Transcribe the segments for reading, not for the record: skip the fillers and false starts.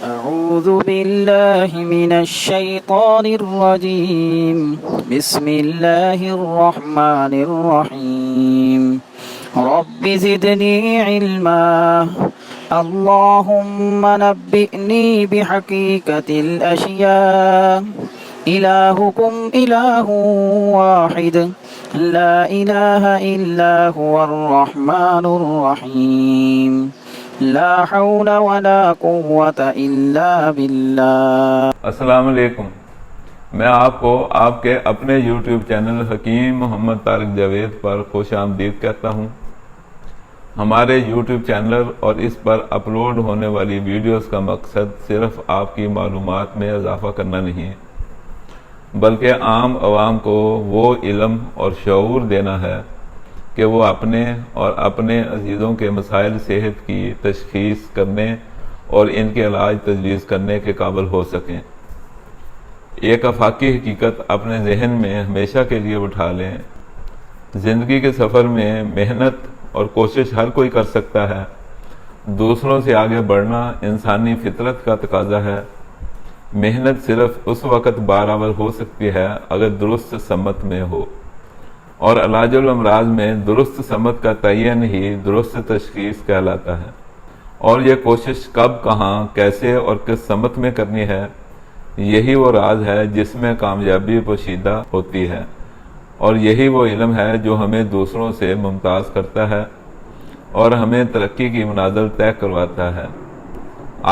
أعوذ بالله من الشيطان الرجيم بسم الله الرحمن الرحيم رب زدني علما اللهم نبئني بحقيقة الأشياء إلهكم إله واحد لا إله إلا هو الرحمن الرحيم لا حول ولا قوة إلا بالله۔ السلام علیکم، میں آپ کو آپ کے اپنے یوٹیوب چینل حکیم محمد طارق جاوید پر خوش آمدید کہتا ہوں۔ ہمارے یوٹیوب چینل اور اس پر اپلوڈ ہونے والی ویڈیوز کا مقصد صرف آپ کی معلومات میں اضافہ کرنا نہیں ہے، بلکہ عام عوام کو وہ علم اور شعور دینا ہے کہ وہ اپنے اور اپنے عزیزوں کے مسائل صحت کی تشخیص کرنے اور ان کے علاج تجویز کرنے کے قابل ہو سکیں۔ ایک آفاقی حقیقت اپنے ذہن میں ہمیشہ کے لیے بٹھا لیں، زندگی کے سفر میں محنت اور کوشش ہر کوئی کر سکتا ہے۔ دوسروں سے آگے بڑھنا انسانی فطرت کا تقاضا ہے۔ محنت صرف اس وقت برابر ہو سکتی ہے اگر درست سمت میں ہو، اور علاج الامراض میں درست سمت کا تعین ہی درست تشخیص کہلاتا ہے۔ اور یہ کوشش کب، کہاں، کیسے اور کس سمت میں کرنی ہے، یہی وہ راز ہے جس میں کامیابی پوشیدہ ہوتی ہے، اور یہی وہ علم ہے جو ہمیں دوسروں سے ممتاز کرتا ہے اور ہمیں ترقی کی منازل طے کرواتا ہے۔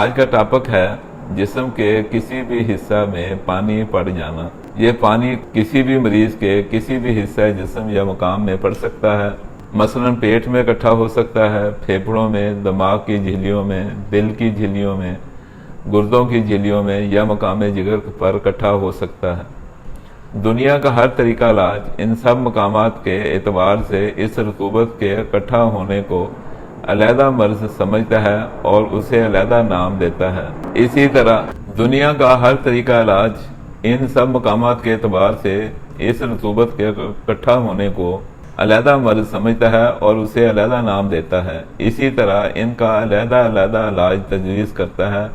آج کا ٹاپک ہے جسم کے کسی بھی حصہ میں پانی پڑ جانا۔ یہ پانی کسی بھی مریض کے کسی بھی حصہ جسم یا مقام میں پڑ سکتا ہے، مثلا پیٹ میں اکٹھا ہو سکتا ہے، پھیپھڑوں میں، دماغ کی جھلیوں میں، دل کی جھلیوں میں، گردوں کی جھلیوں میں یا مقام جگر پر اکٹھا ہو سکتا ہے۔ دنیا کا ہر طریقہ علاج ان سب مقامات کے اعتبار سے اس رطوبت کے اکٹھا ہونے کو علیحدہ مرض سمجھتا ہے اور اسے علیحدہ نام دیتا ہے۔ اسی طرح دنیا کا ہر طریقہ علاج ان سب مقامات کے اعتبار سے اس رطوبت کے اکٹھا ہونے کو علیحدہ مرض سمجھتا ہے اور اسے علیحدہ نام دیتا ہے۔ اسی طرح ان کا علیحدہ علیحدہ علاج تجویز کرتا ہے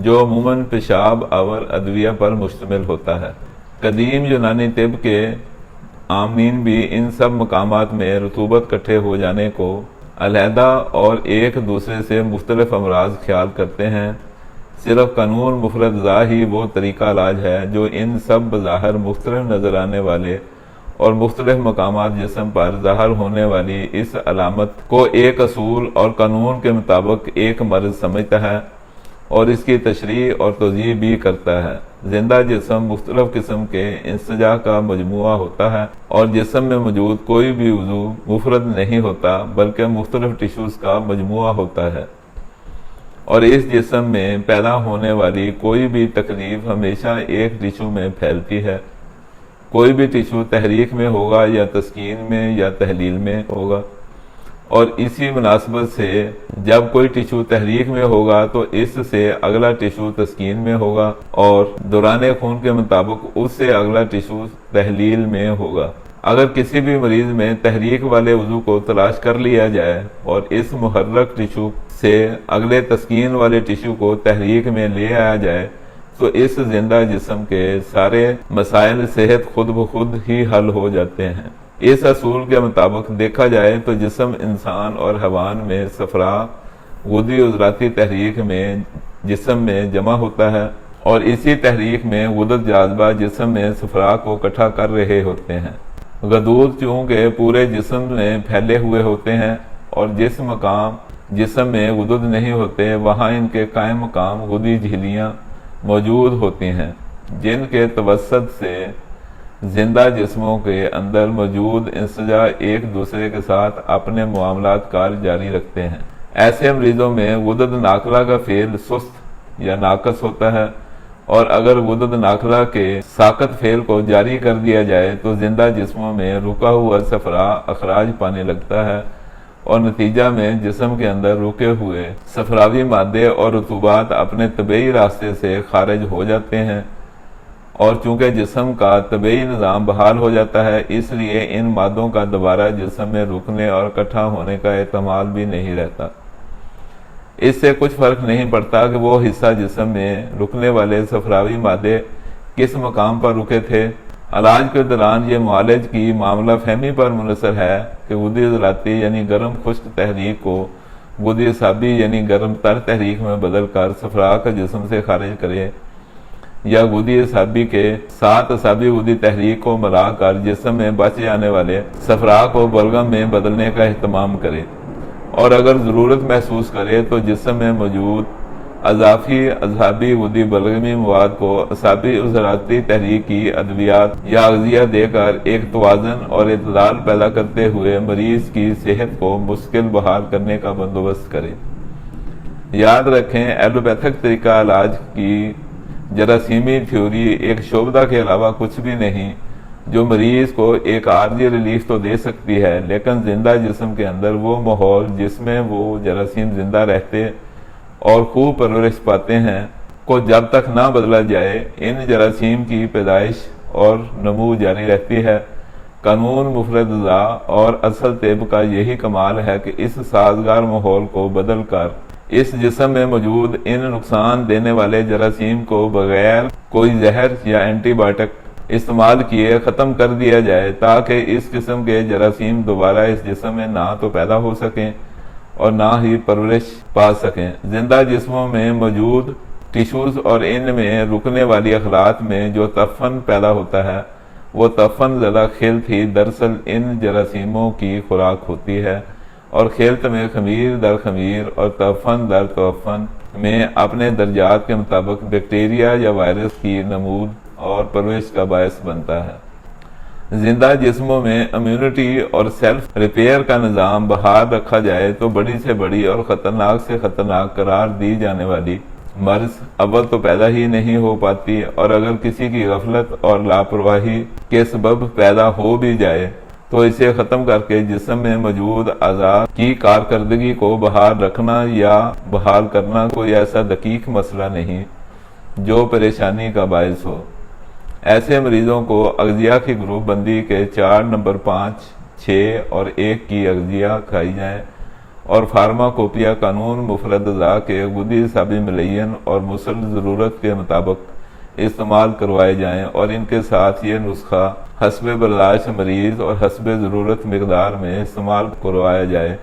جو عموماً پیشاب اور ادویہ پر مشتمل ہوتا ہے۔ قدیم یونانی طب کے عاملین بھی ان سب مقامات میں رطوبت اکٹھے ہو جانے کو علیحدہ اور ایک دوسرے سے مختلف امراض خیال کرتے ہیں۔ صرف قانون مفرد ذا ہی وہ طریقہ علاج ہے جو ان سب بظاہر مختلف نظر آنے والے اور مختلف مقامات جسم پر ظاہر ہونے والی اس علامت کو ایک اصول اور قانون کے مطابق ایک مرض سمجھتا ہے اور اس کی تشریح اور توضیح بھی کرتا ہے۔ زندہ جسم مختلف قسم کے انسجا کا مجموعہ ہوتا ہے، اور جسم میں موجود کوئی بھی عضو مفرد نہیں ہوتا بلکہ مختلف ٹیشوز کا مجموعہ ہوتا ہے، اور اس جسم میں پیدا ہونے والی کوئی بھی تکلیف ہمیشہ ایک ٹیشو میں پھیلتی ہے۔ کوئی بھی ٹیشو تحریک میں ہوگا یا تسکین میں یا تحلیل میں ہوگا، اور اسی مناسبت سے جب کوئی ٹیشو تحریک میں ہوگا تو اس سے اگلا ٹیشو تسکین میں ہوگا، اور دوران خون کے مطابق اس سے اگلا ٹیشو تحلیل میں ہوگا۔ اگر کسی بھی مریض میں تحریک والے عضو کو تلاش کر لیا جائے اور اس محرک ٹیشو سے اگلے تسکین والے ٹیشو کو تحریک میں لے آیا جائے تو اس زندہ جسم کے سارے مسائل صحت خود بخود ہی حل ہو جاتے ہیں۔ اس اصول کے مطابق دیکھا جائے تو جسم انسان اور حیوان میں صفرا غدی عضلاتی تحریک میں جسم میں جمع ہوتا ہے، اور اسی تحریک میں غدد جاذبہ جسم میں صفرا کو اکٹھا کر رہے ہوتے ہیں۔ غدود چونکہ پورے جسم میں پھیلے ہوئے ہوتے ہیں، اور جس مقام جسم میں غدد نہیں ہوتے وہاں ان کے قائم مقام غدی جھلیاں موجود ہوتی ہیں، جن کے توسط سے زندہ جسموں کے اندر موجود انسجا ایک دوسرے کے ساتھ اپنے معاملات کار جاری رکھتے ہیں۔ ایسے مریضوں میں غدد ناقلہ کا فعل سست یا ناقص ہوتا ہے، اور اگر غدد ناقلہ کے ساقط فعل کو جاری کر دیا جائے تو زندہ جسموں میں رکا ہوا صفرا اخراج پانے لگتا ہے، اور نتیجہ میں جسم کے اندر رکے ہوئے صفراوی مادے اور رطوبات اپنے طبعی راستے سے خارج ہو جاتے ہیں، اور چونکہ جسم کا طبعی نظام بحال ہو جاتا ہے اس لیے ان مادوں کا دوبارہ جسم میں رکنے اور اکٹھا ہونے کا احتمال بھی نہیں رہتا۔ اس سے کچھ فرق نہیں پڑتا کہ وہ حصہ جسم میں رکنے والے صفراوی مادے کس مقام پر رکے تھے۔ علاج کے دوران یہ معالج کی معاملہ فہمی پر منحصر ہے کہ غدے عضلاتی یعنی گرم خشک تحریک کو غدے اعصابی یعنی گرم تر تحریک میں بدل کر صفرا کا جسم سے خارج کرے، یا غدے اعصابی کے ساتھ اعصابی غدے تحریک کو ملا کر جسم میں بچ جانے والے صفرا کو بلغم میں بدلنے کا اہتمام کرے، اور اگر ضرورت محسوس کرے تو جسم میں موجود اضافی اعصابی غدی بلغمی مواد کو اعصابی عضلاتی تحریک کی ادویات یا اغذیہ دے کر ایک توازن اور اعتدال پیدا کرتے ہوئے مریض کی صحت کو مستقل بحال کرنے کا بندوبست کرے۔ یاد رکھیں، ایلوپیتھک طریقہ علاج کی جراثیمی تھیوری ایک شعبہ کے علاوہ کچھ بھی نہیں، جو مریض کو ایک عارضی ریلیف تو دے سکتی ہے، لیکن زندہ جسم کے اندر وہ ماحول جس میں وہ جراثیم زندہ رہتے اور خوب پرورش پاتے ہیں کو جب تک نہ بدلا جائے، ان جراثیم کی پیدائش اور نمو جاری رہتی ہے۔ قانون مفرد ذا اور اصل طب کا یہی کمال ہے کہ اس سازگار ماحول کو بدل کر اس جسم میں موجود ان نقصان دینے والے جراثیم کو بغیر کوئی زہر یا اینٹی بائیوٹک استعمال کیے ختم کر دیا جائے، تاکہ اس قسم کے جراثیم دوبارہ اس جسم میں نہ تو پیدا ہو سکیں اور نہ ہی پرورش پا سکیں۔ زندہ جسموں میں موجود ٹیشوز اور ان میں رکنے والی اخلاط میں جو تعفن پیدا ہوتا ہے، وہ تعفن زدہ خلط ہی دراصل ان جراثیموں کی خوراک ہوتی ہے، اور خلط میں خمیر در خمیر اور تعفن در تعفن میں اپنے درجات کے مطابق بیکٹیریا یا وائرس کی نمود اور پرورش کا باعث بنتا ہے۔ زندہ جسموں میں امیونٹی اور سیلف ریپیئر کا نظام بحال رکھا جائے تو بڑی سے بڑی اور خطرناک سے خطرناک قرار دی جانے والی مرض اول تو پیدا ہی نہیں ہو پاتی، اور اگر کسی کی غفلت اور لاپرواہی کے سبب پیدا ہو بھی جائے تو اسے ختم کر کے جسم میں موجود اعضاء کی کارکردگی کو بحال رکھنا یا بحال کرنا کوئی ایسا دقیق مسئلہ نہیں جو پریشانی کا باعث ہو۔ ایسے مریضوں کو اغذیہ کی گروپ بندی کے 4 نمبر 5، 6 اور 1 کی اغذیہ کھائی جائیں، اور فارماکوپیا قانون مفرد ذا کے غدی اعصابی ملین اور مسل ضرورت کے مطابق استعمال کروائے جائیں، اور ان کے ساتھ یہ نسخہ حسب برداشت مریض اور حسب ضرورت مقدار میں استعمال کروایا جائے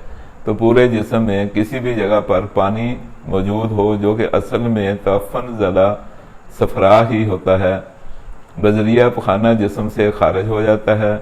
تو پورے جسم میں کسی بھی جگہ پر پانی موجود ہو جو کہ اصل میں تعفن زدہ صفرا ہی ہوتا ہے، بذریعہ پخانہ جسم سے خارج ہو جاتا ہے،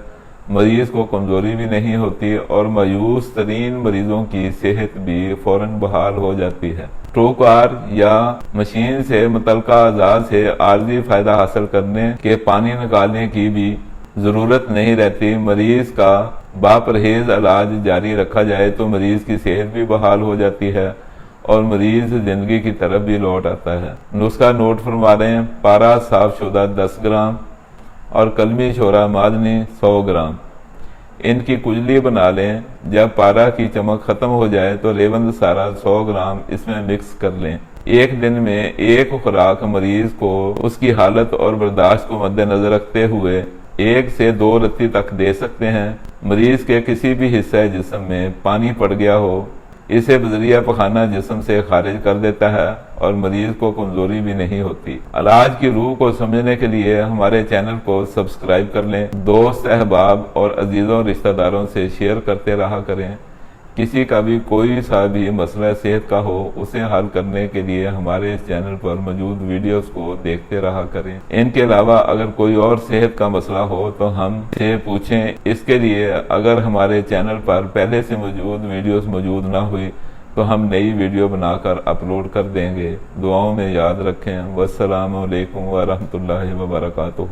مریض کو کمزوری بھی نہیں ہوتی، اور مایوس ترین مریضوں کی صحت بھی فوراً بحال ہو جاتی ہے۔ ٹروکار یا مشین سے متعلقہ اعضاء سے عارضی فائدہ حاصل کرنے کے پانی نکالنے کی بھی ضرورت نہیں رہتی۔ مریض کا باپرہیز علاج جاری رکھا جائے تو مریض کی صحت بھی بحال ہو جاتی ہے اور مریض زندگی کی طرف بھی لوٹ آتا ہے۔ نسخہ نوٹ فرما رہے ہیں: پارا صاف شدہ 10 گرام اور کلمی شورا معدنی 100 گرام۔ ان کی کجلی بنا لیں۔ جب پارا کی چمک ختم ہو جائے تو ریوند سارا 100 گرام اس میں مکس کر لیں۔ ایک دن میں ایک خوراک مریض کو اس کی حالت اور برداشت کو مد نظر رکھتے ہوئے 1 سے 2 رتی تک دے سکتے ہیں۔ مریض کے کسی بھی حصہ جسم میں پانی پڑ گیا ہو، اسے بذریعہ پخانہ جسم سے خارج کر دیتا ہے اور مریض کو کمزوری بھی نہیں ہوتی۔ علاج کی روح کو سمجھنے کے لیے ہمارے چینل کو سبسکرائب کر لیں، دوست احباب اور عزیزوں رشتہ داروں سے شیئر کرتے رہا کریں۔ کسی کا بھی کوئی سا بھی مسئلہ صحت کا ہو، اسے حل کرنے کے لیے ہمارے اس چینل پر موجود ویڈیوز کو دیکھتے رہا کریں۔ ان کے علاوہ اگر کوئی اور صحت کا مسئلہ ہو تو ہم سے پوچھیں۔ اس کے لیے اگر ہمارے چینل پر پہلے سے موجود ویڈیوز موجود نہ ہوئی تو ہم نئی ویڈیو بنا کر اپلوڈ کر دیں گے۔ دعاؤں میں یاد رکھیں۔ والسلام علیکم ورحمۃ اللہ وبرکاتہ۔